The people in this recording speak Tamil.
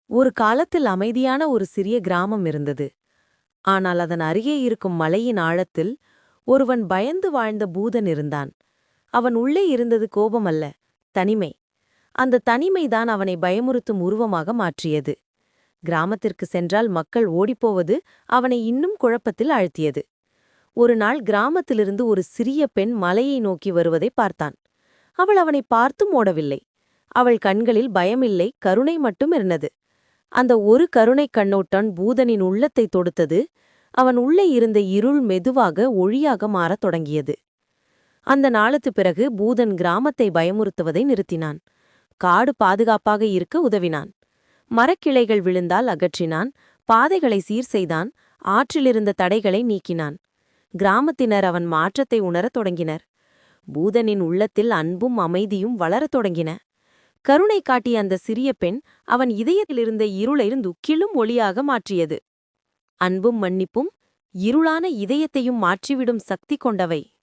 ஒரு காலத்தில் அமைதியான ஒரு சிறிய கிராமம் இருந்தது. ஆனால் அதன் அருகே இருக்கும் மலையின் ஆழத்தில் ஒருவன் பயந்து வாழ்ந்த பூதன் இருந்தான். அவன் உள்ளே இருந்தது கோபமல்ல, தனிமை. அந்த தனிமைதான் அவனை பயமுறுத்தும் உருவமாக மாற்றியது. கிராமத்திற்கு சென்றால் மக்கள் ஓடிப்போவது அவனை இன்னும் குழப்பத்தில் ஆழ்த்தியது. ஒரு நாள் கிராமத்திலிருந்து ஒரு சிறிய பெண் மலையை நோக்கி வருவதை பார்த்தான். அவள் அவனை பார்த்தும் ஓடவில்லை. அவள் கண்களில் பயமில்லை, கருணை மட்டும் இருந்தது. அந்த ஒரு கருணைக் கண்ணோட்டம் பூதனின் உள்ளத்தை தொடுத்தது. அவன் உள்ளே இருந்த இருள் மெதுவாக ஒளியாக மாறத் தொடங்கியது. அந்த நாளுக்குப் பிறகு பூதன் கிராமத்தை பயமுறுத்துவதை நிறுத்தினான். காடு பாதுகாப்பாக இருக்க உதவினான். மரக்கிளைகள் விழுந்தால் அகற்றினான், பாதைகளை சீர் செய்தான், ஆற்றிலிருந்த தடைகளை நீக்கினான். கிராமத்தினர் அவன் மாற்றத்தை உணரத் தொடங்கினர். பூதனின் உள்ளத்தில் அன்பும் அமைதியும் வளரத் தொடங்கின. கருணை காட்டிய அந்த சிறிய பெண் அவன் இதயத்திலிருந்த இருளை துக்கிலும் ஒளியாக மாற்றியது. அன்பும் மன்னிப்பும் இருளான இதயத்தையும் மாற்றிவிடும் சக்தி கொண்டவை.